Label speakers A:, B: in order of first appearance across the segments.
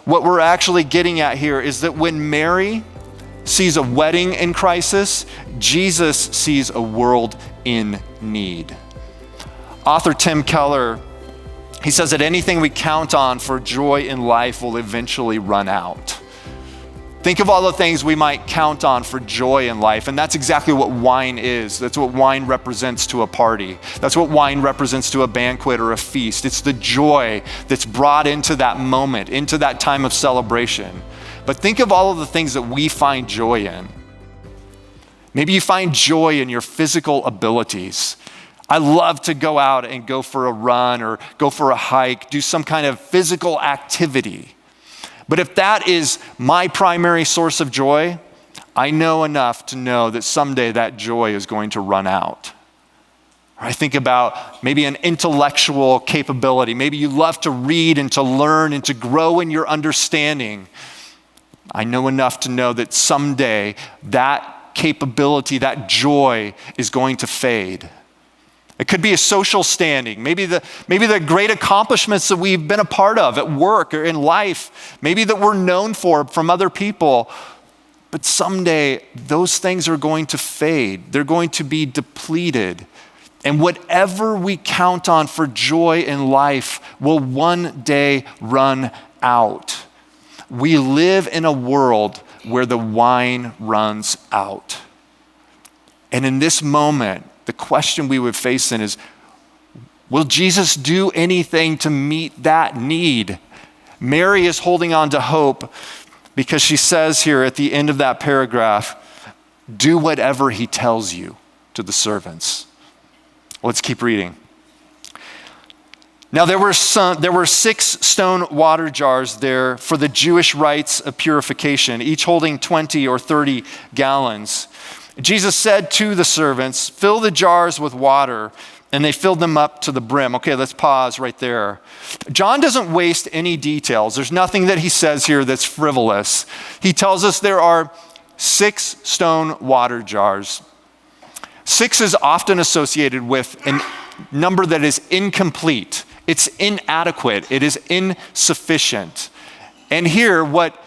A: what we're actually getting at here is that when Mary sees a wedding in crisis, Jesus sees a world in need. Author Tim Keller, he says that anything we count on for joy in life will eventually run out. Think of all the things we might count on for joy in life, and that's exactly what wine is. That's what wine represents to a party. That's what wine represents to a banquet or a feast. It's the joy that's brought into that moment, into that time of celebration. But think of all of the things that we find joy in. Maybe you find joy in your physical abilities. I love to go out and go for a run or go for a hike, do some kind of physical activity. But if that is my primary source of joy, I know enough to know that someday that joy is going to run out. Or I think about maybe an intellectual capability. Maybe you love to read and to learn and to grow in your understanding. I know enough to know that someday that capability, that joy is going to fade. It could be a social standing, maybe the great accomplishments that we've been a part of at work or in life, maybe that we're known for from other people. But someday those things are going to fade. They're going to be depleted. And whatever we count on for joy in life will one day run out. We live in a world where the wine runs out. And in this moment, the question we would face then is, will Jesus do anything to meet that need? Mary is holding on to hope because she says here at the end of that paragraph, do whatever he tells you to the servants. Let's keep reading. Now there were 6 stone water jars there for the Jewish rites of purification, each holding 20 or 30 gallons. Jesus said to the servants, fill the jars with water, and they filled them up to the brim. Okay, let's pause right there. John doesn't waste any details. There's nothing that he says here that's frivolous. He tells us there are 6 stone water jars. 6 is often associated with a number that is incomplete. It's inadequate. It is insufficient. And here, what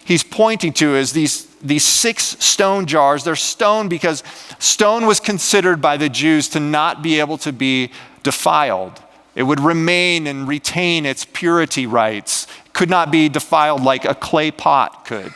A: he's pointing to is these 6 stone jars. They're stone because stone was considered by the Jews to not be able to be defiled. It would remain and retain its purity rights. It could not be defiled like a clay pot could.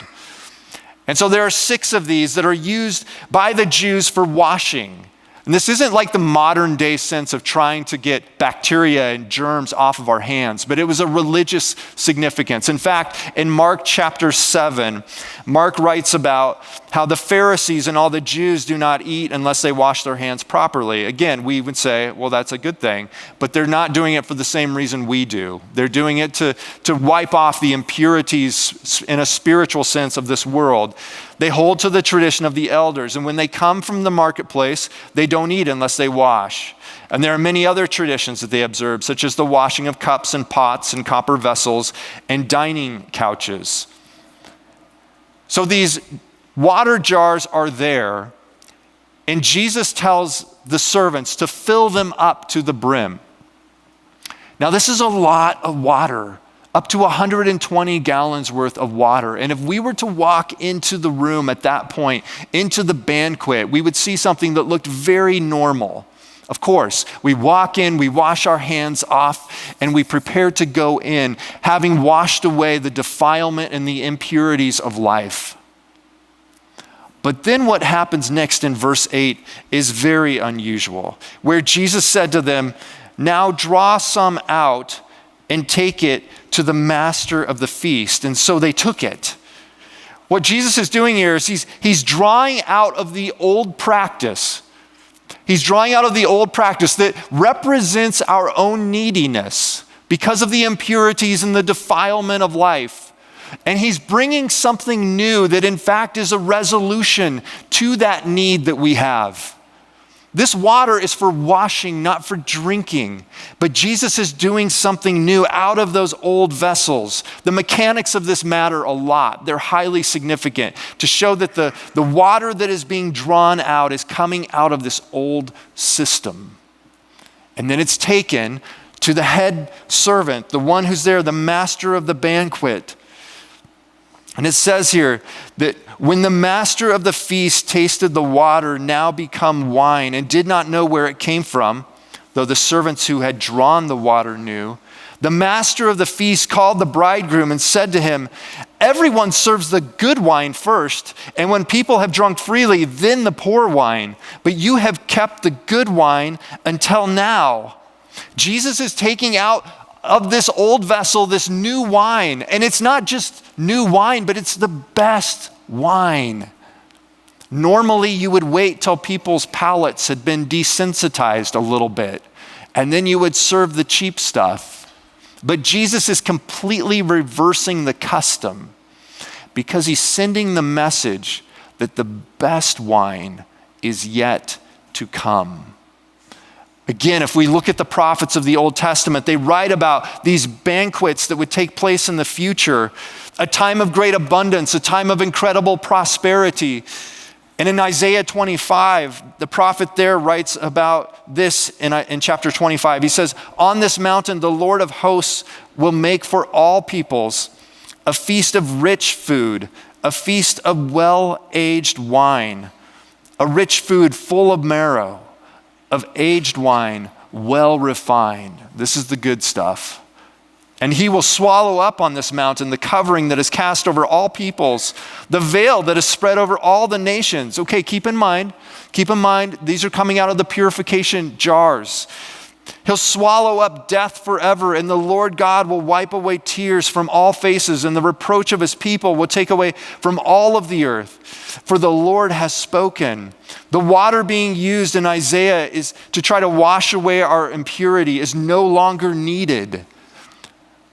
A: And so there are 6 of these that are used by the Jews for washing. And this isn't like the modern day sense of trying to get bacteria and germs off of our hands, but it was a religious significance. In fact, in Mark chapter 7, Mark writes about how the Pharisees and all the Jews do not eat unless they wash their hands properly. Again, we would say, well, that's a good thing, but they're not doing it for the same reason we do. They're doing it to wipe off the impurities in a spiritual sense of this world. They hold to the tradition of the elders, and when they come from the marketplace, they don't eat unless they wash. And there are many other traditions that they observe, such as the washing of cups and pots and copper vessels and dining couches. So these water jars are there, and Jesus tells the servants to fill them up to the brim. Now, this is a lot of water. Up to 120 gallons worth of water. And if we were to walk into the room at that point, into the banquet, we would see something that looked very normal. Of course, we walk in, we wash our hands off, and we prepare to go in, having washed away the defilement and the impurities of life. But then what happens next in verse 8 is very unusual, where Jesus said to them, now draw some out and take it to the master of the feast. And so they took it. What Jesus is doing here is he's drawing out of the old practice. He's drawing out of the old practice that represents our own neediness because of the impurities and the defilement of life. And he's bringing something new that in fact is a resolution to that need that we have. This water is for washing, not for drinking. But Jesus is doing something new out of those old vessels. The mechanics of this matter a lot. They're highly significant to show that the water that is being drawn out is coming out of this old system. And then it's taken to the head servant, the one who's there, the master of the banquet. And it says here that when the master of the feast tasted the water now become wine and did not know where it came from, though the servants who had drawn the water knew, the master of the feast called the bridegroom and said to him, everyone serves the good wine first, and when people have drunk freely, then the poor wine. But you have kept the good wine until now. Jesus is taking out of this old vessel this new wine. And it's not just new wine, but it's the best wine. Normally, you would wait till people's palates had been desensitized a little bit, and then you would serve the cheap stuff. But Jesus is completely reversing the custom because he's sending the message that the best wine is yet to come. Again, if we look at the prophets of the Old Testament, they write about these banquets that would take place in the future, a time of great abundance, a time of incredible prosperity. And in Isaiah 25, the prophet there writes about this in chapter 25. He says, on this mountain, the Lord of hosts will make for all peoples a feast of rich food, a feast of well-aged wine, a rich food full of marrow, of aged wine, well refined. This is the good stuff. And he will swallow up on this mountain the covering that is cast over all peoples, the veil that is spread over all the nations. Okay, keep in mind, these are coming out of the purification jars. He'll swallow up death forever, and the Lord God will wipe away tears from all faces, and the reproach of his people will take away from all of the earth. For the Lord has spoken. The water being used in Isaiah is to try to wash away our impurity is no longer needed.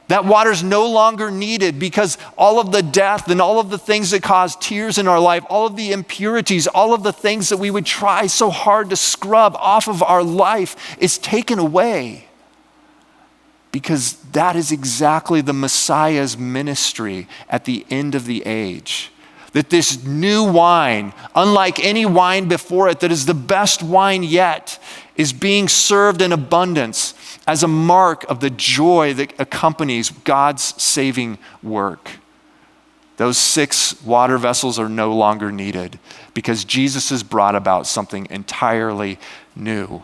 A: That water is no longer needed because all of the death and all of the things that cause tears in our life, all of the impurities, all of the things that we would try so hard to scrub off of our life is taken away. Because that is exactly the Messiah's ministry at the end of the age. That this new wine, unlike any wine before it, that is the best wine yet, is being served in abundance as a mark of the joy that accompanies God's saving work. Those 6 water vessels are no longer needed because Jesus has brought about something entirely new.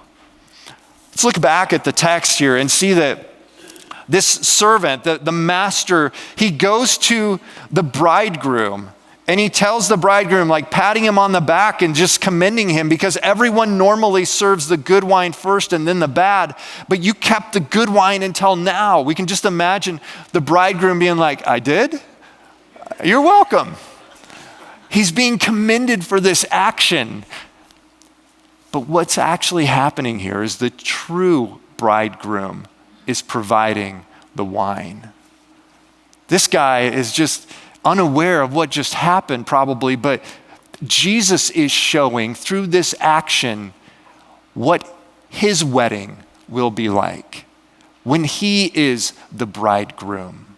A: Let's look back at the text here and see that this servant, the master, he goes to the bridegroom and he tells the bridegroom, like patting him on the back and just commending him, because everyone normally serves the good wine first and then the bad, but you kept the good wine until now. We can just imagine the bridegroom being like, I did? You're welcome. He's being commended for this action. But what's actually happening here is the true bridegroom is providing the wine. This guy is just unaware of what just happened probably, but Jesus is showing through this action what his wedding will be like when he is the bridegroom.